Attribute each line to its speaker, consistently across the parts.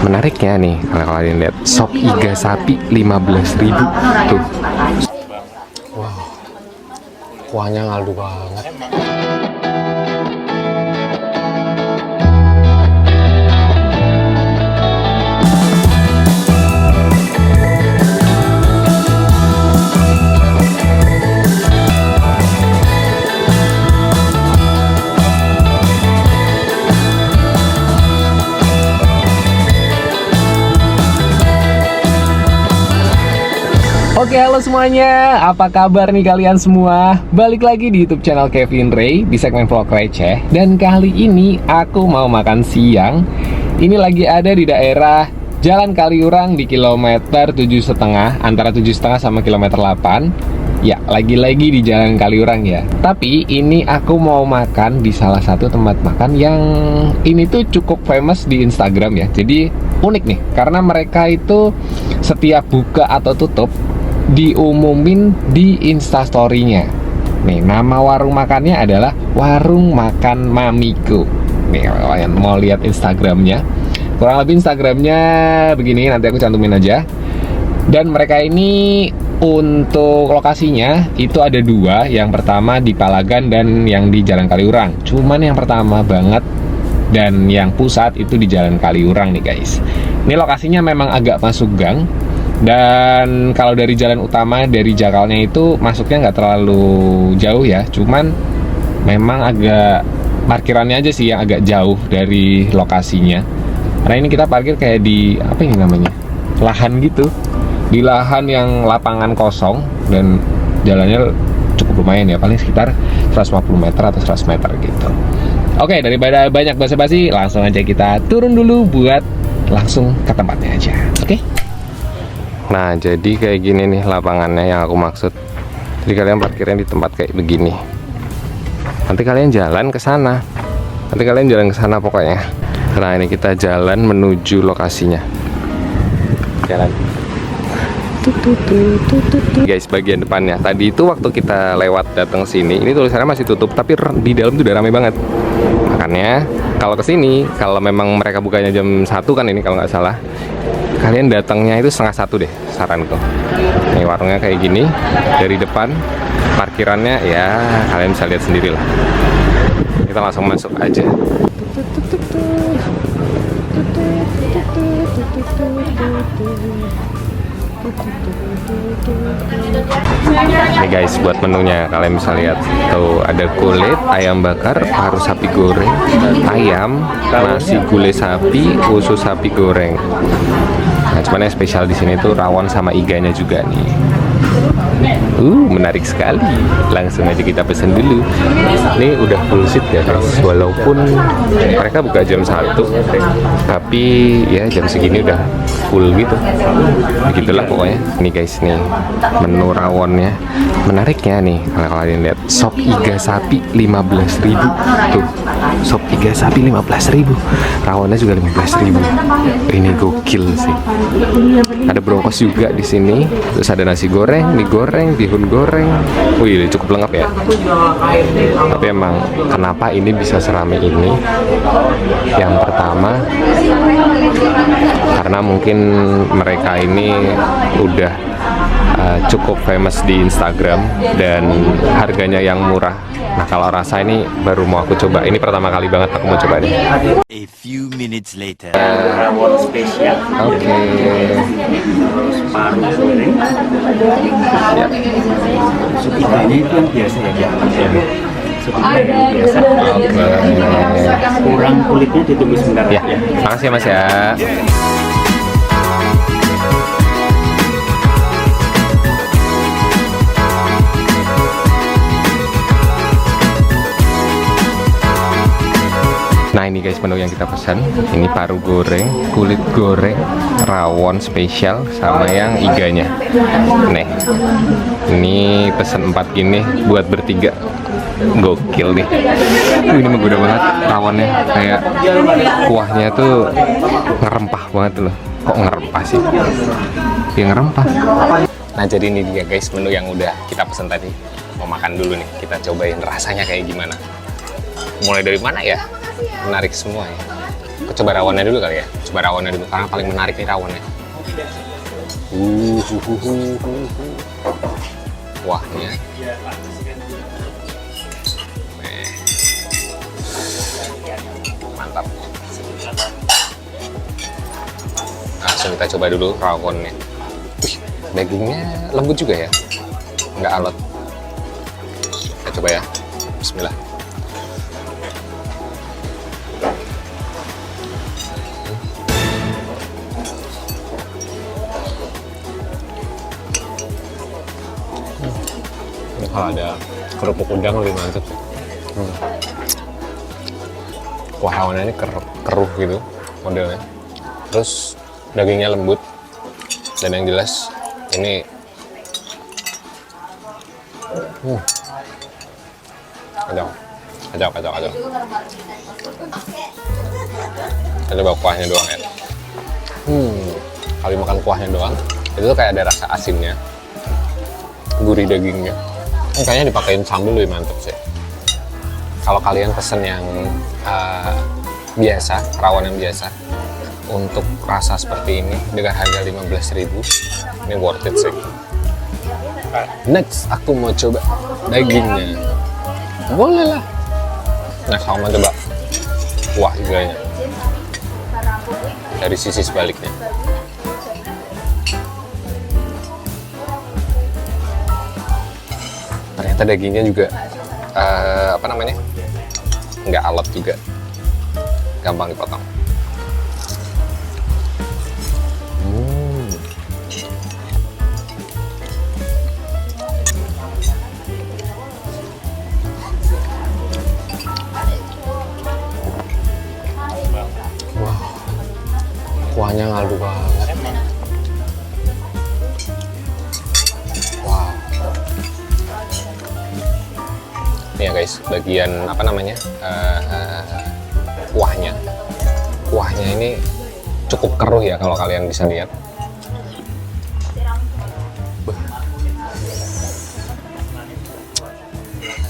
Speaker 1: Menariknya nih, kalau kalian lihat sop iga sapi 15.000 tuh. Wow, kuahnya ngaldu banget. Oke, halo semuanya, apa kabar nih kalian semua? Balik lagi di YouTube channel Kevin Ray di segmen vlog receh. Dan kali ini aku mau makan siang. Ini lagi ada di daerah Jalan Kaliurang di kilometer 7,5, antara 7,5 sama kilometer 8. Ya, lagi-lagi di Jalan Kaliurang ya. Tapi ini aku mau makan di salah satu tempat makan yang ini tuh cukup famous di Instagram ya. Jadi unik nih, karena mereka itu setiap buka atau tutup diumumin di instastory-nya. Nih, nama warung makannya adalah Warung Makan Mamiko. Nih, kalian mau lihat Instagramnya, kurang lebih Instagramnya begini, nanti aku cantumin aja. Dan mereka ini untuk lokasinya itu ada dua, yang pertama di Palagan dan yang di Jalan Kaliurang. Cuman yang pertama banget dan yang pusat itu di Jalan Kaliurang nih guys. Ini lokasinya memang agak masuk gang. Dan kalau dari jalan utama, dari Jakalnya itu masuknya nggak terlalu jauh ya. Cuman memang agak parkirannya aja sih yang agak jauh dari lokasinya. Karena ini kita parkir kayak di, apa ini namanya, lahan gitu. Di lahan yang lapangan kosong. Dan jalannya cukup lumayan ya, paling sekitar 150 meter atau 100 meter gitu. Oke, daripada banyak basa-basi, langsung aja kita turun dulu buat langsung ke tempatnya aja. Oke? Nah, jadi kayak gini nih lapangannya yang aku maksud. Jadi kalian parkirnya di tempat kayak begini. Nanti kalian jalan ke sana. Pokoknya. Nah, ini kita jalan menuju lokasinya. Jalan. Guys, bagian depannya. Tadi itu waktu kita lewat datang sini, ini tulisannya masih tutup, tapi di dalam tuh udah rame banget. Makanya kalau kesini, kalau memang mereka bukanya jam 1 kan ini kalau nggak salah, kalian datangnya itu 12:30 deh, saranku. Nih warungnya kayak gini, dari depan parkirannya ya kalian bisa lihat sendiri lah. Kita langsung masuk aja. Nih guys, buat menunya kalian bisa lihat tuh, ada kulit ayam bakar, paru sapi goreng, ayam, nasi gulai sapi, usus sapi goreng. Nah, cuman yang spesial di sini tuh rawon sama iganya juga nih. Menarik sekali. Langsung aja kita pesen dulu. Ini udah full seat ya guys. Walaupun mereka buka jam 1, tapi ya jam segini udah full gitu. Begitulah pokoknya. Nih guys, nih menu rawonnya. Menariknya nih, kalau kalian lihat sop iga sapi 15.000 tuh. Sop iga sapi 15.000. Rawonnya juga 15.000. Ini gokil sih. Ada brokos juga di sini. Terus ada nasi goreng, mie goreng, bihun goreng. Wih, cukup lengkap ya. Tapi emang kenapa ini bisa serame ini? Yang pertama, karena mungkin mereka ini udah cukup famous di Instagram dan harganya yang murah. Nah, kalau rasa ini baru mau aku coba. Ini pertama kali banget aku mau coba nih.
Speaker 2: A few minutes later.
Speaker 3: Rawon spesial.
Speaker 1: Oke.
Speaker 3: Terus paru goreng.
Speaker 1: Ya.
Speaker 3: Sup iganya itu yang biasa ya. Sup iga yang biasa.
Speaker 1: Oke.
Speaker 3: Kurang kulitnya ditunggu sebentar.
Speaker 1: Ya, makasih ya Mas ya. Nah, ini guys menu yang kita pesan. Ini paru goreng, kulit goreng, rawon spesial, sama yang iganya. Nih, ini pesen 4 gini buat bertiga. Gokil nih. Ini menggoda banget rawonnya. Kayak kuahnya tuh ngerempah banget loh. Kok ngerempah sih? Ya ngerempah. Nah, jadi ini dia guys menu yang udah kita pesen tadi. Mau makan dulu nih. Kita cobain rasanya kayak gimana. Mulai dari mana ya? Menarik semua ya. Coba rawonnya dulu kali ya. Coba rawonnya dulu karena paling menarik nih rawonnya. Kuahnya. Mantap. Langsung kita coba dulu rawonnya. Wih, dagingnya lembut juga ya, nggak alot. Kita coba ya. Bismillah. Kalau ada kerupuk udang lebih mantap. Kuah rawonnya ini keruh gitu modelnya. Terus dagingnya lembut. Dan yang jelas ini kacau. Kita coba kuahnya doang ya. Kali makan kuahnya doang, itu tuh kayak ada rasa asinnya, gurih dagingnya. Kayaknya dipakein sambal lebih mantep sih. Kalau kalian pesen yang biasa, rawon yang biasa, untuk rasa seperti ini dengan harga 15.000, ini worth it sih. Next, aku mau coba dagingnya. Boleh lah. Nah, sama coba kuah iganya dari sisi sebaliknya. Ternyata dagingnya juga nggak alot juga, gampang dipotong. Wah, kuahnya ngaldu banget. Ya guys, bagian kuahnya ini cukup keruh ya kalau kalian bisa lihat.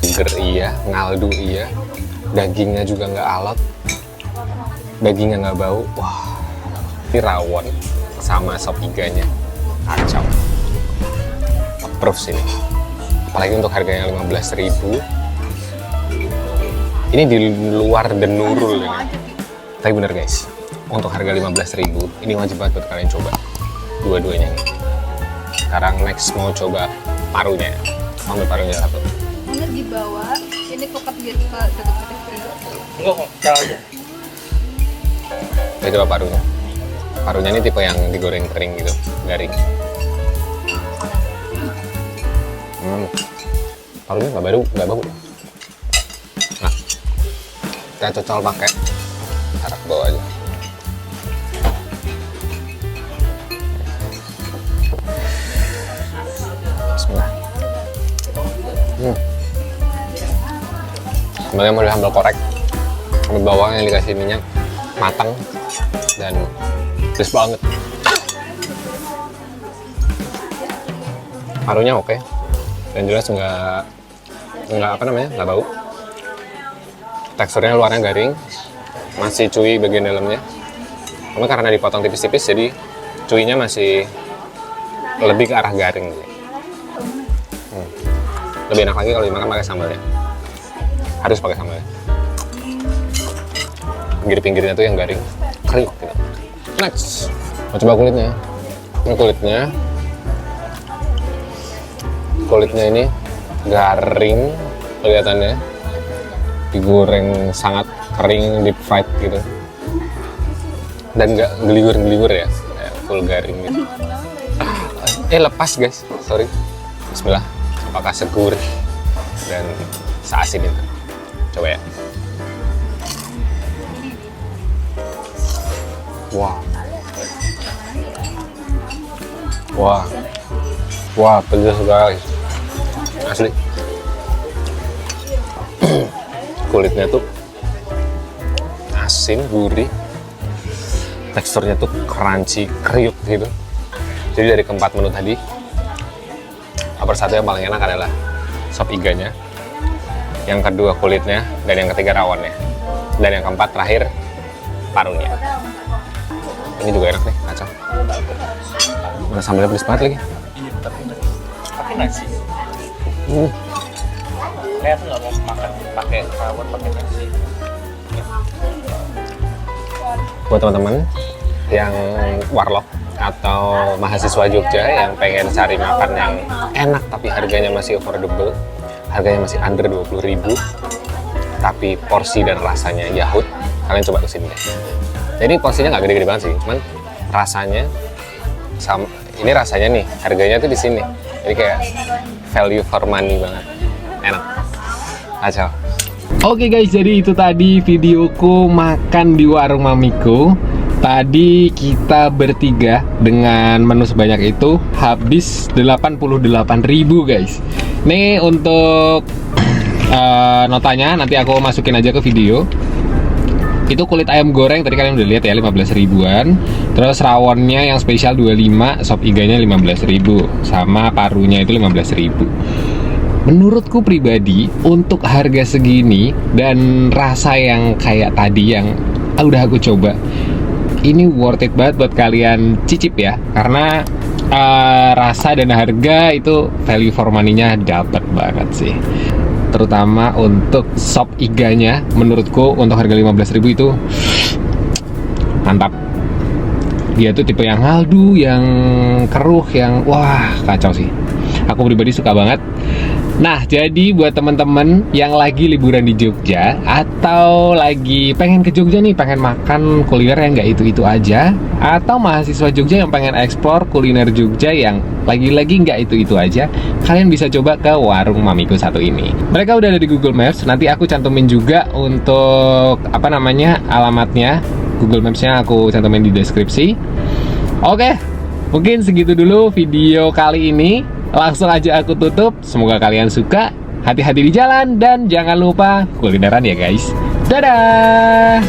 Speaker 1: Seger iya, ngaldu iya, dagingnya juga nggak alot, dagingnya nggak bau. Wah, ini rawon sama sop iganya kacau. Approve sini, apalagi untuk harganya 15.000. Ini di luar dan Nurul ini. Tapi bener guys, untuk harga 15.000 ini wajib banget buat kalian coba dua-duanya ini. Sekarang next mau coba parunya. Ambil parunya satu.
Speaker 4: Ini dibawa, ini kokat gitu ke dekat-dekat.
Speaker 3: Enggak kok, cara aja.
Speaker 1: Kita coba parunya. Parunya ini tipe yang digoreng kering gitu, garing. Parunya nggak bau. Nah, kita cocol pakai taruh ke bawah aja. Bismillah. Kemudian mau sambal korek, sambal bawang yang dikasih minyak matang dan pedes banget. Parunya oke, dan jelas nggak bau. Teksturnya luarnya garing, masih cuy bagian dalamnya. Cuma karena dipotong tipis-tipis, jadi cuynya masih lebih ke arah garing. Lebih enak lagi kalau dimakan pakai sambalnya. Harus pakai sambalnya. Pinggir-pinggirnya tuh yang garing, kriuk gitu. Next, mau coba kulitnya. Ini kulitnya ini garing kelihatannya, digoreng sangat kering, deep fried gitu, dan nggak geligur ya, kayak full garing gitu. Lepas guys, sorry. Bismillah, apakah segurih dan seasin itu? Coba ya. Wah, pedas guys, asli. Kulitnya tuh asin, gurih, teksturnya tuh crunchy, kriuk gitu. Jadi dari keempat menu tadi, nomor satu yang paling enak adalah sop iganya, yang kedua kulitnya, dan yang ketiga rawonnya, dan yang keempat terakhir parunya. Ini juga enak nih, kacau. Mana sambalnya pedes banget lagi.
Speaker 3: Ini pakai nasi. Saya tuh nggak mau makan pakai rawon pakai nasi.
Speaker 1: Buat teman-teman yang warlock atau mahasiswa Jogja yang pengen cari makan yang enak tapi harganya masih affordable, harganya masih under 20.000, tapi porsi dan rasanya yahut, kalian coba kesini deh. Jadi porsinya nggak gede-gede banget sih, cuman rasanya sama. Ini rasanya nih, harganya tuh di sini. Jadi kayak value for money banget, enak. Kacau. Oke guys, jadi itu tadi videoku makan di warung Mamiku. Tadi kita bertiga dengan menu sebanyak itu habis 88.000 guys. Nih untuk notanya nanti aku masukin aja ke video. Itu kulit ayam goreng tadi kalian udah lihat ya 15 ribuan. Terus rawonnya yang spesial 25, sop iganya 15.000, sama parunya itu 15.000. Menurutku pribadi untuk harga segini dan rasa yang kayak tadi yang udah aku coba, ini worth it banget buat kalian cicip ya, karena rasa dan harga itu value for money-nya dapet banget sih. Terutama untuk sop iganya, menurutku untuk harga 15.000 itu mantap. Dia tuh tipe yang haldu, yang keruh, yang wah kacau sih. Aku pribadi suka banget. Nah, jadi buat teman-teman yang lagi liburan di Jogja atau lagi pengen ke Jogja nih, pengen makan kuliner yang nggak itu-itu aja, atau mahasiswa Jogja yang pengen eksplor kuliner Jogja yang lagi-lagi nggak itu-itu aja, kalian bisa coba ke warung Mamiku satu ini. Mereka udah ada di Google Maps, nanti aku cantumin juga untuk alamatnya. Google Maps-nya aku cantumin di deskripsi. Oke, mungkin segitu dulu video kali ini. Langsung aja aku tutup. Semoga kalian suka. Hati-hati di jalan dan jangan lupa kulineran ya guys. Dadah.